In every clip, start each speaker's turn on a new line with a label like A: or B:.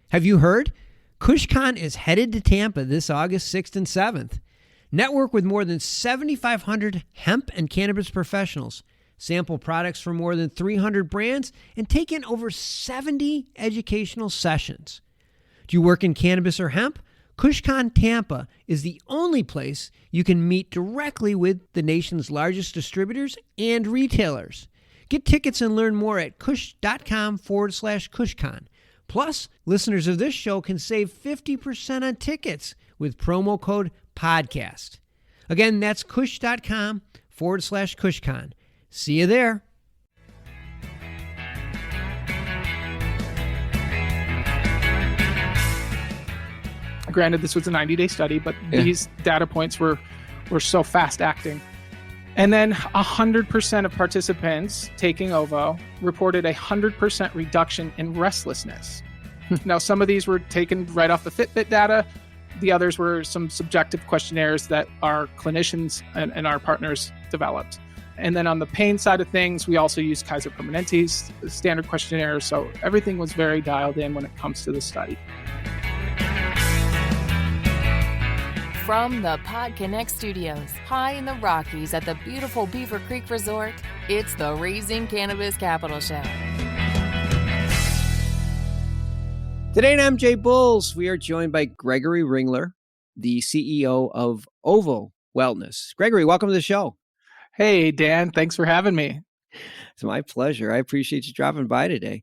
A: Have you heard? KushCon is headed to Tampa this August 6th and 7th. Network with more than 7,500 hemp and cannabis professionals, sample products from more than 300 brands, and take in over 70 educational sessions. Do you work in cannabis or hemp? KushCon Tampa is the only place you can meet directly with the nation's largest distributors and retailers. Get tickets and learn more at kush.com/KushCon. Plus, listeners of this show can save 50% on tickets with promo code PODCAST. Again, that's kush.com/KushCon. See you there.
B: Granted, this was a 90-day study, but these data points were so fast acting. And then 100% of participants taking OVO reported 100% reduction in restlessness. Now, some of these were taken right off the Fitbit data. The others were some subjective questionnaires that our clinicians and our partners developed. And then on the pain side of things, we also used Kaiser Permanente's standard questionnaire. So everything was very dialed in when it comes to the study.
C: From the PodConx studios, high in the Rockies at the beautiful Beaver Creek Resort, it's the Raising Cannabis Capital Show.
A: Today in MJ Bulls, we are joined by Gregory Ringler, the CEO of ovo-wellness. Gregory, welcome to the show.
B: Hey, Dan. Thanks for having me.
A: It's my pleasure. I appreciate you dropping by today.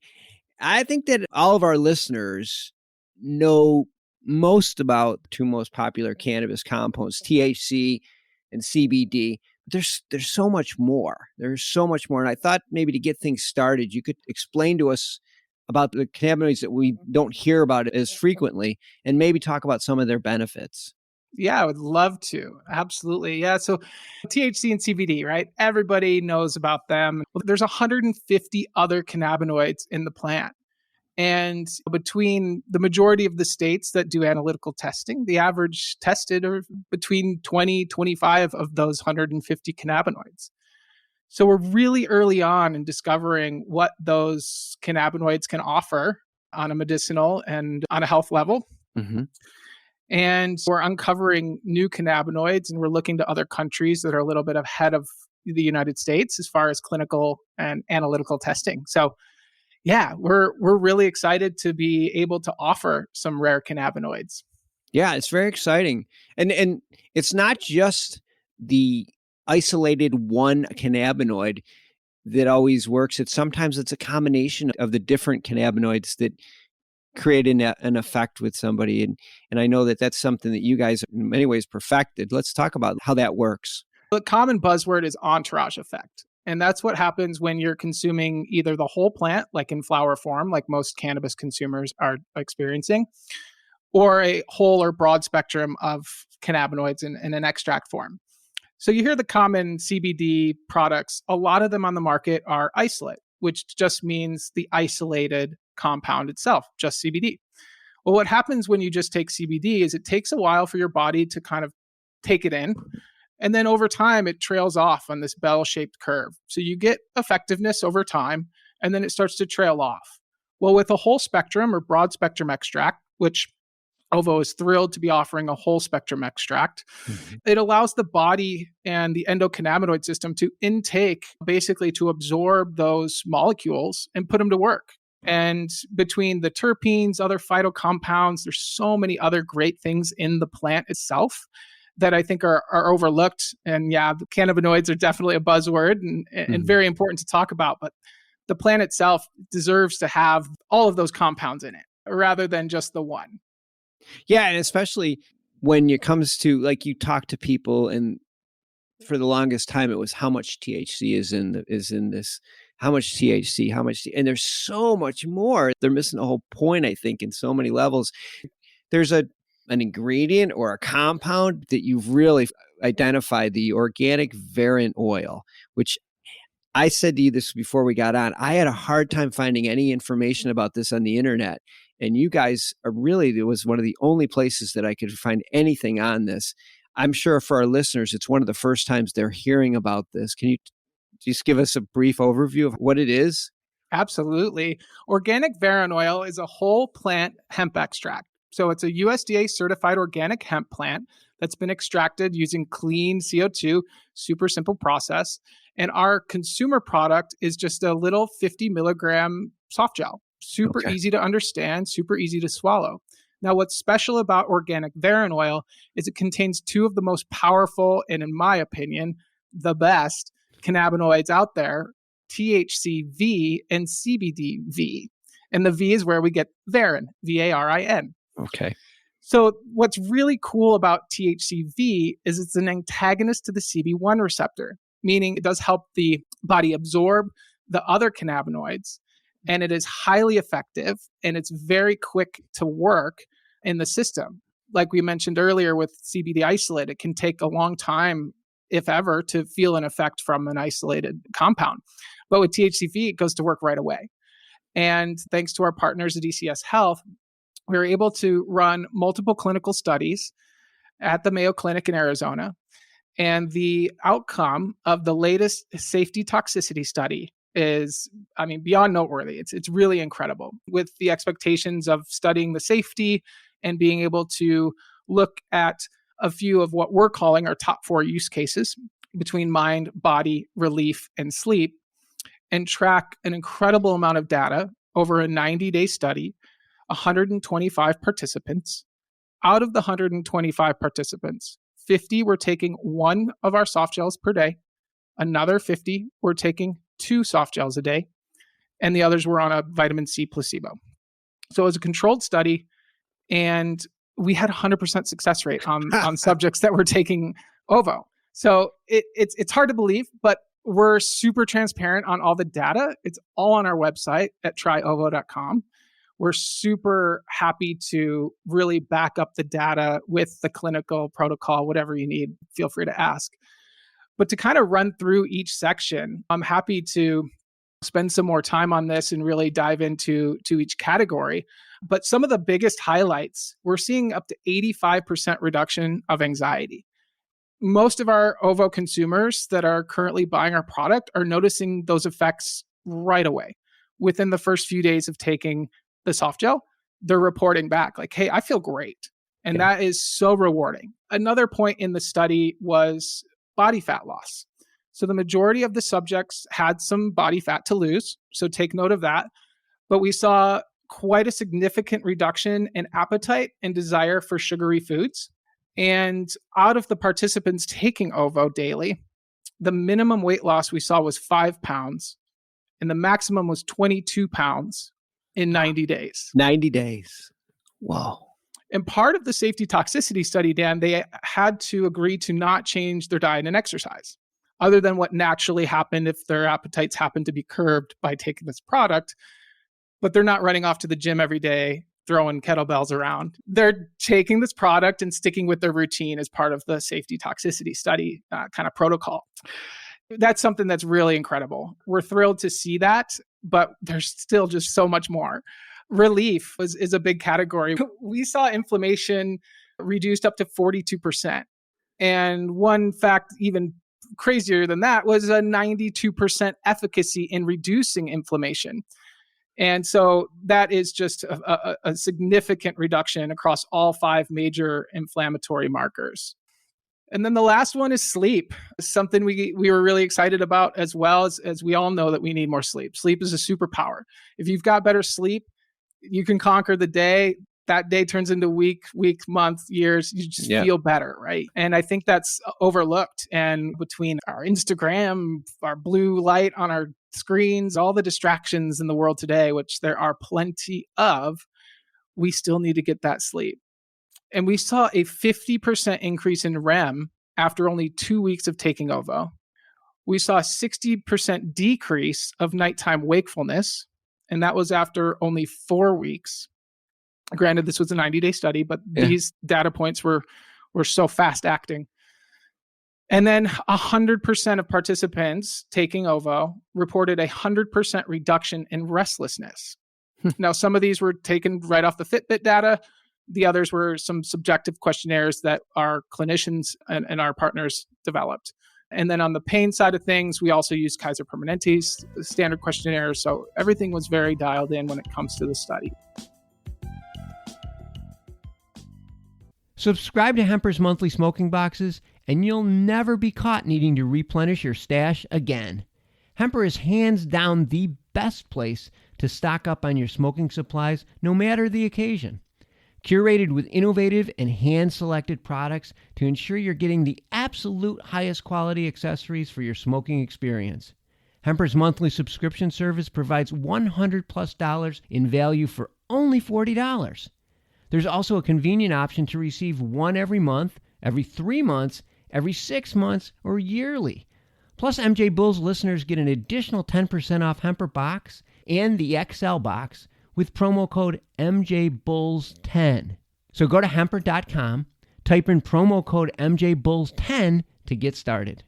A: I think that all of our listeners know most about the two most popular cannabis compounds, THC and CBD. But there's so much more. There's so much more. And I thought maybe to get things started, you could explain to us about the cannabinoids that we don't hear about as frequently and maybe talk about some of their benefits.
B: Yeah, I would love to. Absolutely. Yeah. So THC and CBD, right? Everybody knows about them. Well, there's 150 other cannabinoids in the plant. And between the majority of the states that do analytical testing, the average tested are between 20, 25 of those 150 cannabinoids. So we're really early on in discovering what those cannabinoids can offer on a medicinal and on a health level.
A: Mm-hmm.
B: And we're uncovering new cannabinoids, and we're looking to other countries that are a little bit ahead of the United States as far as clinical and analytical testing. So yeah, we're really excited to be able to offer some rare cannabinoids.
A: Yeah, it's very exciting. And it's not just the isolated one cannabinoid that always works. Sometimes it's a combination of the different cannabinoids that create an effect with somebody. And I know that that's something that you guys in many ways perfected. Let's talk about how that works.
B: The common buzzword is entourage effect. And that's what happens when you're consuming either the whole plant, like in flower form, like most cannabis consumers are experiencing, or a whole or broad spectrum of cannabinoids in an extract form. So you hear the common CBD products, a lot of them on the market are isolate, which just means the isolated compound itself, just CBD. Well, what happens when you just take CBD is it takes a while for your body to kind of take it in. And then over time, it trails off on this bell-shaped curve. So you get effectiveness over time, and then it starts to trail off. Well, with a whole spectrum or broad spectrum extract, which OVO is thrilled to be offering a whole spectrum extract, it allows the body and the endocannabinoid system to intake, basically to absorb those molecules and put them to work. And between the terpenes, other phytocompounds, there's so many other great things in the plant itself that I think are overlooked. And yeah, the cannabinoids are definitely a buzzword and very important to talk about, but the plant itself deserves to have all of those compounds in it rather than just the one.
A: Yeah, and especially when it comes to, like, you talk to people, and for the longest time it was how much THC is in this, how much THC, and there's so much more. They're missing the whole point, I think, in so many levels. There's an ingredient or a compound that you've really identified, the Organic Varin Oil, which I said to you this before we got on. I had a hard time finding any information about this on the internet. And you guys are really, it was one of the only places that I could find anything on this. I'm sure for our listeners, it's one of the first times they're hearing about this. Can you just give us a brief overview of what it is?
B: Absolutely. Organic Varin Oil is a whole plant hemp extract. So it's a USDA certified organic hemp plant that's been extracted using clean CO2, super simple process. And our consumer product is just a little 50 milligram soft gel. Super easy to understand, super easy to swallow. Now, what's special about Organic Varin Oil is it contains two of the most powerful and, in my opinion, the best cannabinoids out there, THCV and CBDV. And the V is where we get Varin, V-A-R-I-N.
A: Okay.
B: So what's really cool about THCV is it's an antagonist to the CB1 receptor, meaning it does help the body absorb the other cannabinoids, and it is highly effective, and it's very quick to work in the system. Like we mentioned earlier with CBD isolate, it can take a long time, if ever, to feel an effect from an isolated compound. But with THCV, it goes to work right away. And thanks to our partners at ECS Health, we were able to run multiple clinical studies at the Mayo Clinic in Arizona. And the outcome of the latest safety toxicity study is, beyond noteworthy. It's really incredible, with the expectations of studying the safety and being able to look at a few of what we're calling our top 4 use cases between mind, body, relief, and sleep, and track an incredible amount of data over a 90-day study, 125 participants. Out of the 125 participants, 50 were taking one of our soft gels per day. Another 50 were taking 2 soft gels a day, and the others were on a vitamin C placebo. So it was a controlled study, and we had 100% success rate on subjects that were taking OVO. So it's hard to believe, but we're super transparent on all the data. It's all on our website at tryovo.com. We're super happy to really back up the data with the clinical protocol, whatever you need, feel free to ask. But to kind of run through each section, I'm happy to spend some more time on this and really dive into each category. But some of the biggest highlights, we're seeing up to 85% reduction of anxiety. Most of our OVO consumers that are currently buying our product are noticing those effects right away. Within the first few days of taking the soft gel, they're reporting back like, hey, I feel great. And that is so rewarding. Another point in the study was body fat loss. So the majority of the subjects had some body fat to lose. So take note of that. But we saw quite a significant reduction in appetite and desire for sugary foods. And out of the participants taking OVO daily, the minimum weight loss we saw was 5 pounds, and the maximum was 22 pounds in 90 days.
A: 90 days. Wow.
B: And part of the safety toxicity study, Dan, they had to agree to not change their diet and exercise, other than what naturally happened if their appetites happened to be curbed by taking this product. But they're not running off to the gym every day, throwing kettlebells around. They're taking this product and sticking with their routine as part of the safety toxicity study kind of protocol. That's something that's really incredible. We're thrilled to see that, but there's still just so much more. Relief is a big category. We saw inflammation reduced up to 42%. And one fact even crazier than that was a 92% efficacy in reducing inflammation. And so that is just a significant reduction across all 5 major inflammatory markers. And then the last one is sleep, something we were really excited about, as well as we all know that we need more sleep. Sleep is a superpower. If you've got better sleep, you can conquer the day. That day turns into week, month, years. You just feel better, right? And I think that's overlooked. And between our Instagram, our blue light on our screens, all the distractions in the world today, which there are plenty of, we still need to get that sleep. And we saw a 50% increase in REM after only 2 weeks of taking OVO. We saw a 60% decrease of nighttime wakefulness, and that was after only 4 weeks. Granted, this was a 90-day study, but these data points were so fast acting. And then 100% of participants taking OVO reported a 100% reduction in restlessness. Now, some of these were taken right off the Fitbit data. The others were some subjective questionnaires that our clinicians and our partners developed. And then on the pain side of things, we also used Kaiser Permanente's standard questionnaire. So everything was very dialed in when it comes to the study.
D: Subscribe to Hemper's monthly smoking boxes, and you'll never be caught needing to replenish your stash again. Hemper is hands down the best place to stock up on your smoking supplies, no matter the occasion. Curated with innovative and hand-selected products to ensure you're getting the absolute highest quality accessories for your smoking experience. Hemper's monthly subscription service provides $100+ in value for only $40. There's also a convenient option to receive one every month, every 3 months, every 6 months, or yearly. Plus, MJ Bulls listeners get an additional 10% off Hemper box and the XL box with promo code MJBulls10. So go to hemper.com, type in promo code MJBulls10 to get started.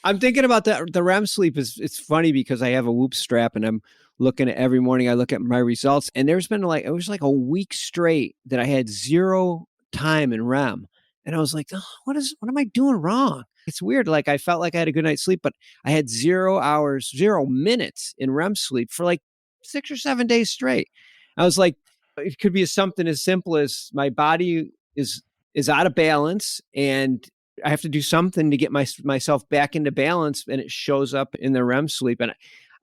A: I'm thinking about the REM sleep. It's funny because I have a Whoop strap and I'm looking at every morning. I look at my results, and there's been it was like a week straight that I had 0 time in REM. And I was like, oh, what am I doing wrong? It's weird. Like, I felt like I had a good night's sleep, but I had 0 hours, 0 minutes in REM sleep for like 6 or 7 days straight. I was like, it could be something as simple as my body is out of balance and I have to do something to get myself back into balance, and it shows up in the REM sleep. And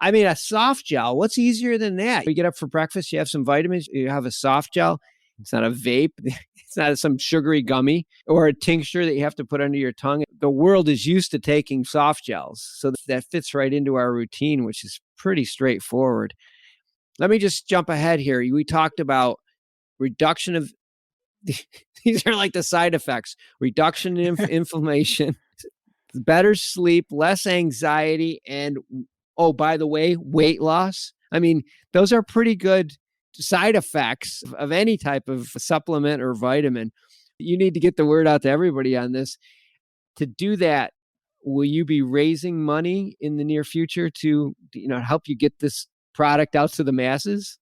A: I mean, a soft gel, what's easier than that? You get up for breakfast, you have some vitamins, you have a soft gel. It's not a vape. It's not some sugary gummy or a tincture that you have to put under your tongue. The world is used to taking soft gels. So that fits right into our routine, which is pretty straightforward. Let me just jump ahead here. We talked about reduction of, these are like the side effects, reduction in inflammation, better sleep, less anxiety, and, oh, by the way, weight loss. I mean, those are pretty good side effects of any type of supplement or vitamin. You need to get the word out to everybody on this. To do that, will you be raising money in the near future to help you get this product out to the masses?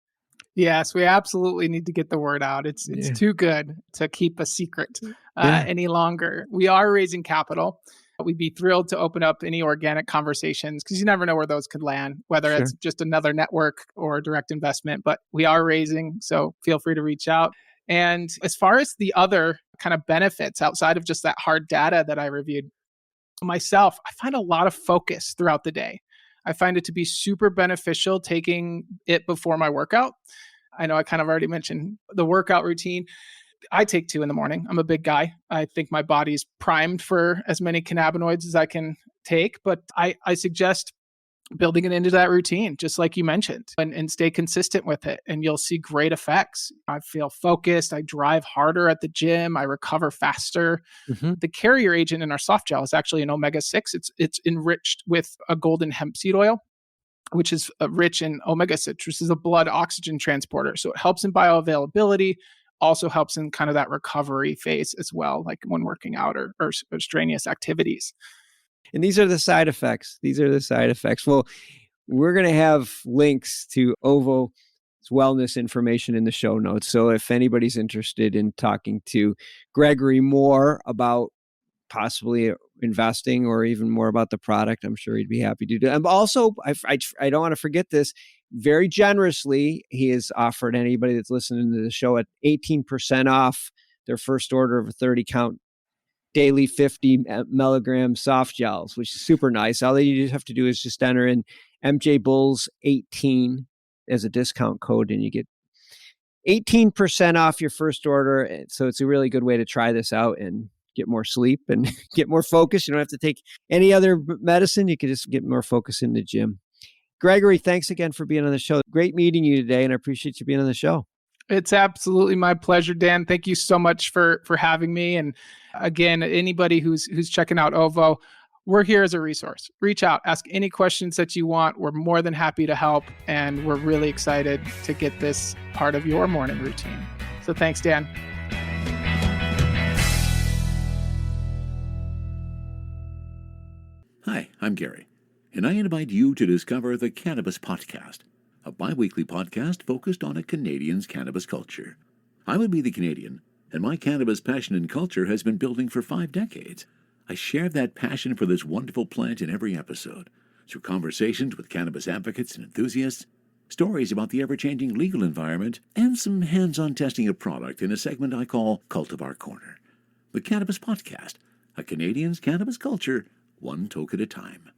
B: Yes, we absolutely need to get the word out. It's too good to keep a secret any longer. We are raising capital. We'd be thrilled to open up any organic conversations because you never know where those could land, whether it's just another network or direct investment. But we are raising, so feel free to reach out. And as far as the other kind of benefits outside of just that hard data that I reviewed, myself, I find a lot of focus throughout the day. I find it to be super beneficial taking it before my workout. I know I kind of already mentioned the workout routine. I take 2 in the morning. I'm a big guy. I think my body's primed for as many cannabinoids as I can take, but I suggest building it into that routine, just like you mentioned, and stay consistent with it. And you'll see great effects. I feel focused. I drive harder at the gym. I recover faster. Mm-hmm. The carrier agent in our soft gel is actually an omega-6. It's enriched with a golden hemp seed oil, which is rich in omega-6, which is a blood oxygen transporter. So it helps in bioavailability, also helps in kind of that recovery phase as well, like when working out or strenuous activities.
A: And these are the side effects. Well, we're going to have links to Ovo wellness information in the show notes. So if anybody's interested in talking to Gregory more about possibly investing or even more about the product, I'm sure he'd be happy to do it. And also, I don't want to forget this, very generously, he has offered anybody that's listening to the show at 18% off their first order of a 30 count daily 50 milligram soft gels, which is super nice. All you just have to do is just enter in MJ Bulls 18 as a discount code and you get 18% off your first order. So it's a really good way to try this out and get more sleep and get more focus. You don't have to take any other medicine. You can just get more focus in the gym. Gregory, thanks again for being on the show. Great meeting you today, and I appreciate you being on the show.
B: It's absolutely my pleasure, Dan. Thank you so much for having me. And again, anybody who's checking out OVO, we're here as a resource. Reach out, ask any questions that you want. We're more than happy to help, and we're really excited to get this part of your morning routine. So thanks, Dan.
E: Hi, I'm Gary, and I invite you to discover the Cannabis Podcast, a bi-weekly podcast focused on a Canadian's cannabis culture. I would be the Canadian, and my cannabis passion and culture has been building for 5 decades. I share that passion for this wonderful plant in every episode, through conversations with cannabis advocates and enthusiasts, stories about the ever-changing legal environment, and some hands-on testing of product in a segment I call Cultivar Corner. The Cannabis Podcast, a Canadian's cannabis culture, one toke at a time.